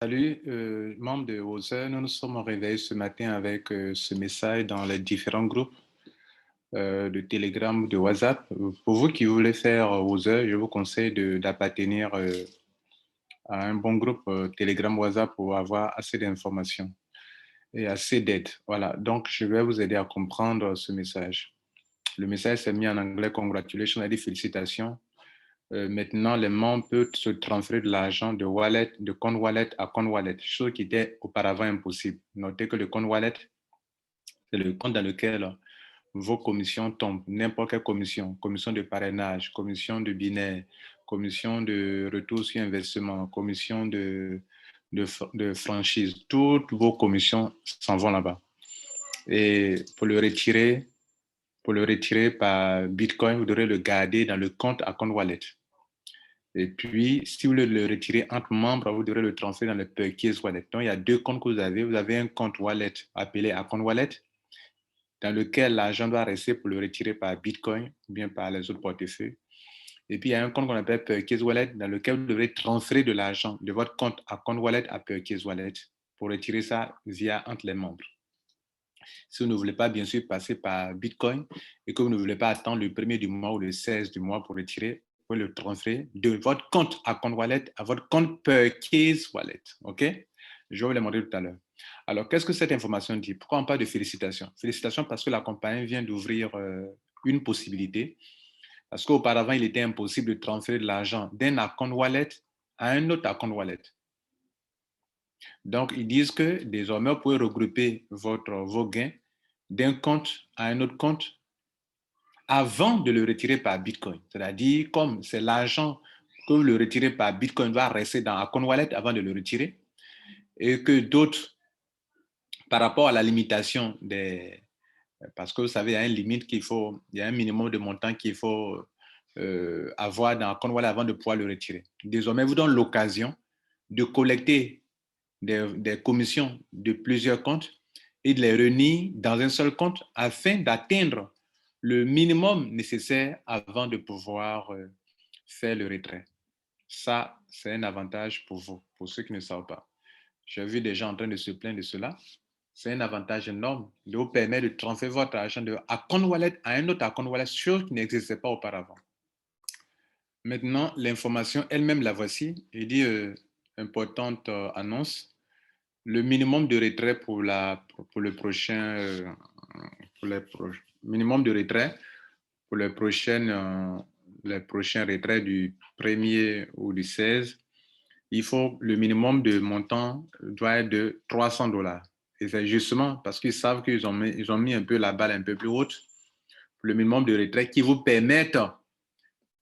Salut, membres de OSE. Nous nous sommes réveillés ce matin avec ce message dans les différents groupes de Telegram, de WhatsApp. Pour vous qui voulez faire OSE, je vous conseille d'appartenir à un bon groupe Telegram, WhatsApp pour avoir assez d'informations et assez d'aide. Voilà, donc je vais vous aider à comprendre ce message. Le message s'est mis en anglais, congratulations, et dit félicitations. Maintenant, les membres peuvent se transférer de l'argent de wallet, de compte wallet à compte wallet, chose qui était auparavant impossible. Notez que le compte wallet, c'est le compte dans lequel vos commissions tombent, n'importe quelle commission, commission de parrainage, commission de binaire, commission de retour sur investissement, commission de franchise, toutes vos commissions s'en vont là-bas. Et pour le retirer par Bitcoin, vous devrez le garder dans le compte à compte wallet. Et puis, si vous voulez le retirer entre membres, vous devrez le transférer dans le Perkins Wallet. Donc, il y a deux comptes que vous avez. Vous avez un compte wallet appelé Account Wallet, dans lequel l'argent doit rester pour le retirer par Bitcoin ou bien par les autres portefeuilles. Et puis, il y a un compte qu'on appelle Perkins Wallet, dans lequel vous devrez transférer de l'argent de votre compte Account Wallet à Perkins Wallet pour retirer ça via entre les membres. Si vous ne voulez pas, bien sûr, passer par Bitcoin et que vous ne voulez pas attendre le 1er du mois ou le 16 du mois pour retirer, vous pouvez le transférer de votre compte à compte wallet à votre compte Perkins Wallet. OK? Je vais vous le montrer tout à l'heure. Alors, qu'est-ce que cette information dit? Pourquoi on parle de félicitations? Félicitations parce que la compagnie vient d'ouvrir une possibilité. Parce qu'auparavant, il était impossible de transférer de l'argent d'un account wallet à un autre account wallet. Donc, ils disent que désormais, vous pouvez regrouper vos gains d'un compte à un autre compte avant de le retirer par Bitcoin. C'est-à-dire, comme c'est l'argent que vous le retirez par Bitcoin va rester dans Account Wallet avant de le retirer, et que d'autres, par rapport à la limitation des... Parce que vous savez, il y a une limite qu'il faut, il y a un minimum de montant qu'il faut avoir dans Account Wallet avant de pouvoir le retirer. Désormais, vous donne l'occasion de collecter des commissions de plusieurs comptes et de les réunir dans un seul compte afin d'atteindre le minimum nécessaire avant de pouvoir faire le retrait. Ça, c'est un avantage pour vous, pour ceux qui ne savent pas. J'ai vu des gens en train de se plaindre de cela. C'est un avantage énorme de vous permettre de transférer votre argent de account wallet à un autre account wallet, sûr qui n'existait pas auparavant. Maintenant, l'information elle-même, la voici. Il dit importante annonce. Le minimum de retrait pour le prochain, minimum de retrait pour les prochains retraits du 1er ou du 16, il faut le minimum de montant doit être de $300. Et c'est justement parce qu'ils savent qu'ils ont mis un peu la balle un peu plus haute pour le minimum de retrait qui vous permettent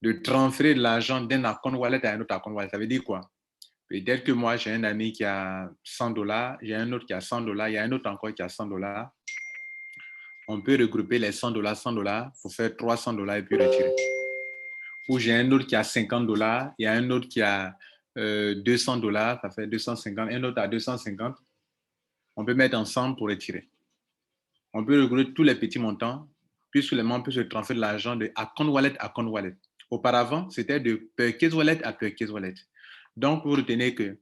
de transférer de l'argent d'un account wallet à un autre account wallet. Ça veut dire quoi? Peut-être que moi, j'ai un ami qui a $100, j'ai un autre qui a $100, il y a un autre encore qui a $100. On peut regrouper les $100, $100 pour faire $300 et puis retirer. Ou j'ai un autre qui a $50, il y a un autre qui a $200, ça fait 250, un autre a 250. On peut mettre ensemble pour retirer. On peut regrouper tous les petits montants, puisque les membres peuvent se transférer de l'argent de account wallet à account wallet. Auparavant, c'était de Perkins Wallet à Perkins Wallet. Donc, vous retenez que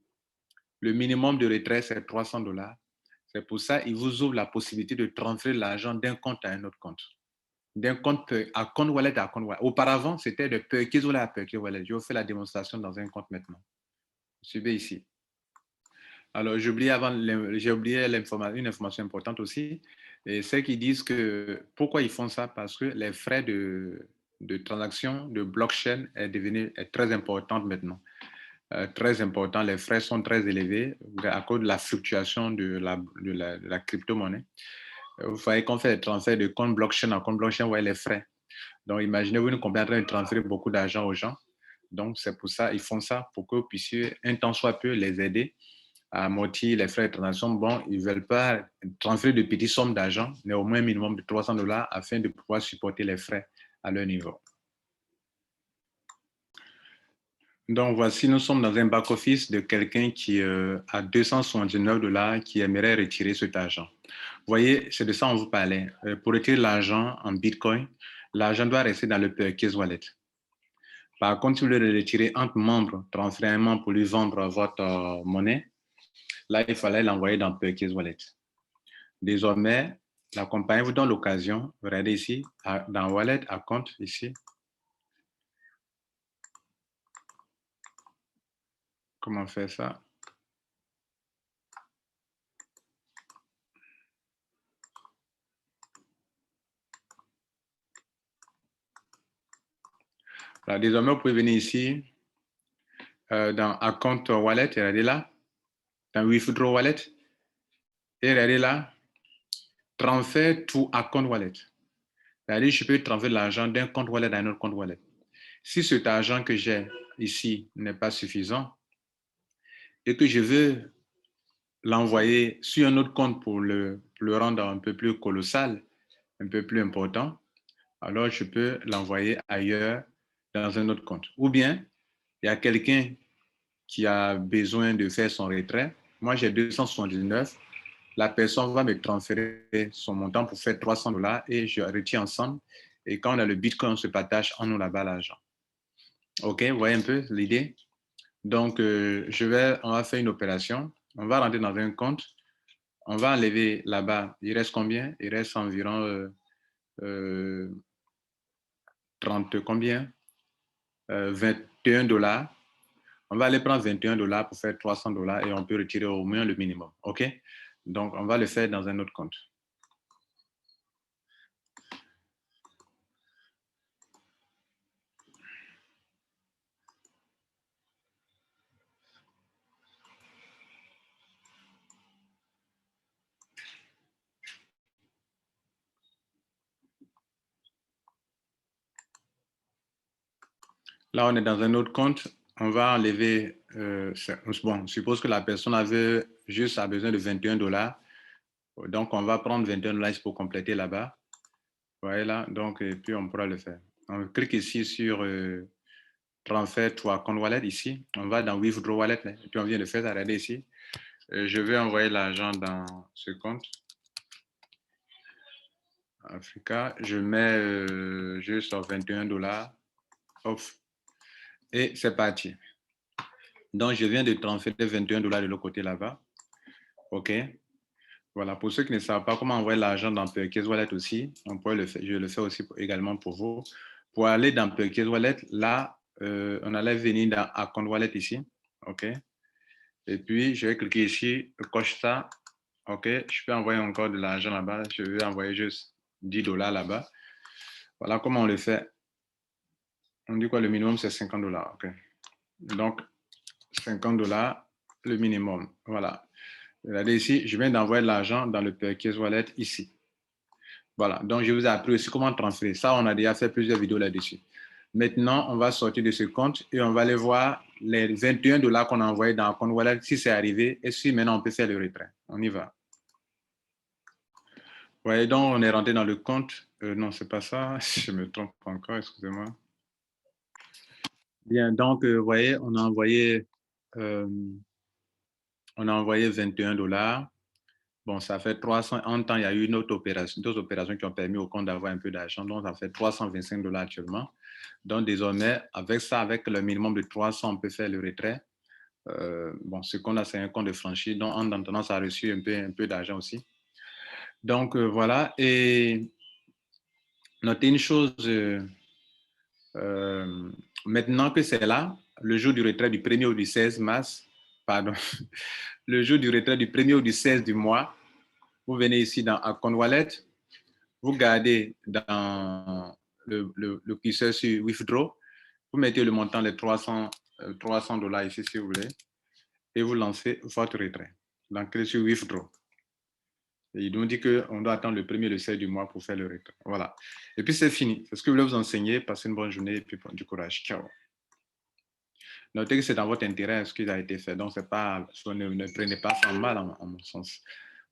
le minimum de retrait, c'est $300. C'est pour ça qu'il vous ouvre la possibilité de transférer l'argent d'un compte à un autre compte. D'un compte à compte wallet à compte wallet. Auparavant, c'était de Perkins Wallet à Perkins Wallet. Je vous fais la démonstration dans un compte maintenant. Suivez ici. Alors, j'ai oublié une information importante aussi. Et c'est qu'ils disent que pourquoi ils font ça? Parce que les frais de transaction de blockchain est très important maintenant. Très important, les frais sont très élevés à cause de la fluctuation de la crypto-monnaie. Vous voyez qu'on fait des transferts de compte blockchain à compte blockchain, vous voyez les frais. Donc, imaginez-vous une compagnie en train de transférer beaucoup d'argent aux gens. Donc, c'est pour ça, ils font ça pour que vous puissiez, un temps soit peu, les aider à amortir les frais de transaction. Bon, ils ne veulent pas transférer de petites sommes d'argent, mais au moins un minimum de $300 afin de pouvoir supporter les frais à leur niveau. Donc, voici, nous sommes dans un back-office de quelqu'un qui a $279 qui aimerait retirer cet argent. Vous voyez, c'est de ça on vous parlait. Pour retirer l'argent en Bitcoin, l'argent doit rester dans le Perkins Wallet. Par contre, si vous voulez le retirer entre membres, transférer un membre pour lui vendre votre monnaie, Là, il fallait l'envoyer dans Purchase Wallet. Désormais, la compagnie vous donne l'occasion, regardez ici, dans Wallet, à compte ici. Comment faire ça? Là, désormais, vous pouvez venir ici, dans Account Wallet, regardez là, dans Withdraw Wallet, et regardez là, Transfer to Account Wallet. C'est-à-dire, je peux transférer l'argent d'un compte wallet à un autre compte wallet. Si cet argent que j'ai ici n'est pas suffisant et que je veux l'envoyer sur un autre compte pour le rendre un peu plus colossal, un peu plus important, alors je peux l'envoyer ailleurs dans un autre compte. Ou bien, il y a quelqu'un qui a besoin de faire son retrait. Moi, j'ai 279. La personne va me transférer son montant pour faire $300 et je retire ensemble. Et quand on a le Bitcoin, on se partage en nous là-bas l'argent. OK, vous voyez un peu l'idée? Donc, on va faire une opération. On va rentrer dans un compte. On va enlever là-bas. Il reste combien? Il reste environ 30 combien? $21. On va aller prendre $21 pour faire $300 et on peut retirer au moins le minimum. OK? Donc, on va le faire dans un autre compte. Là, on est dans un autre compte. On va enlever, bon, on suppose que la personne a besoin de $21. Donc, on va prendre $21 pour compléter là-bas. Vous voyez là, donc, et puis on pourra le faire. On clique ici sur Transfer to Account Wallet, ici. On va dans Withdraw Wallet, là, et puis on vient de faire, regardez ici. Je vais envoyer l'argent dans ce compte. Africa, je mets juste $21. Off. Et c'est parti. Donc, je viens de transférer $21 de l'autre côté là-bas. OK. Voilà, pour ceux qui ne savent pas comment envoyer l'argent dans Purchase Wallet aussi, on pourrait le faire, je le fais aussi également pour vous. Pour aller dans Purchase Wallet, là, on allait venir dans Account Wallet ici. OK. Et puis, je vais cliquer ici, je coche ça. OK. Je peux envoyer encore de l'argent là-bas. Je vais envoyer juste $10 là-bas. Voilà comment on le fait. On dit quoi? Le minimum, c'est $50. OK. Donc, $50, le minimum. Voilà. Regardez ici, je viens d'envoyer l'argent dans le Purchase Wallet ici. Voilà, donc je vous ai appris aussi comment transférer. Ça, on a déjà fait plusieurs vidéos là-dessus. Maintenant, on va sortir de ce compte et on va aller voir les $21 qu'on a envoyés dans le compte Wallet, si c'est arrivé et si maintenant on peut faire le retrait. On y va. Vous voyez, donc on est rentré dans le compte. Non, c'est pas ça. Je me trompe encore, excusez-moi. Bien, donc, vous voyez, on a envoyé $21. Bon, ça fait 300. En temps, il y a eu d'autres opérations qui ont permis au compte d'avoir un peu d'argent. Donc, ça fait $325 actuellement. Donc, désormais, avec ça, avec le minimum de 300, on peut faire le retrait. Bon, ce qu'on a, c'est un compte de franchise. Donc, en attendant, ça a reçu un peu d'argent aussi. Donc, voilà. Et notez une chose, maintenant que c'est là, le jour du retrait du 1er ou du 16 mars, pardon, le jour du retrait du 1er ou du 16 du mois, vous venez ici dans Account Wallet, vous gardez dans le curseur sur Withdraw, vous mettez le montant de $300 ici si vous voulez, et vous lancez votre retrait. Donc, cliquez sur Withdraw. Et il nous dit qu'on doit attendre le 1er le 16 du mois pour faire le retrait. Voilà. Et puis, c'est fini. C'est ce que je voulais vous enseigner. Passez une bonne journée et puis du courage. Ciao. Notez que c'est dans votre intérêt ce qui a été fait. Donc, c'est pas, ne prenez pas ça mal en mon sens.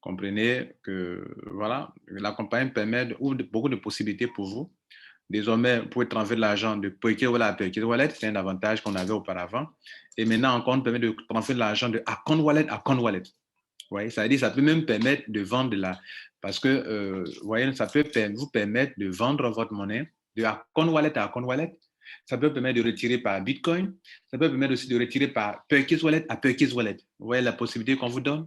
Comprenez que, voilà, la compagnie ouvre beaucoup de possibilités pour vous. Désormais, vous pouvez transférer l'argent de Purchase Wallet à Purchase Wallet. C'est un avantage qu'on avait auparavant. Et maintenant, encore, on permet de transférer l'argent de Account Wallet à Account Wallet. Vous voyez, ça veut dire ça peut même permettre de vendre de la... Parce que, vous voyez, ça peut vous permettre de vendre votre monnaie de Account Wallet à Account Wallet. Ça peut permettre de retirer par Bitcoin. Ça peut permettre aussi de retirer par Perkins Wallet à Perkins Wallet. Vous voyez la possibilité qu'on vous donne?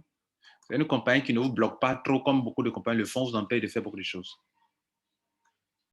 C'est une compagnie qui ne vous bloque pas trop comme beaucoup de compagnies le font, vous empêche de faire beaucoup de choses.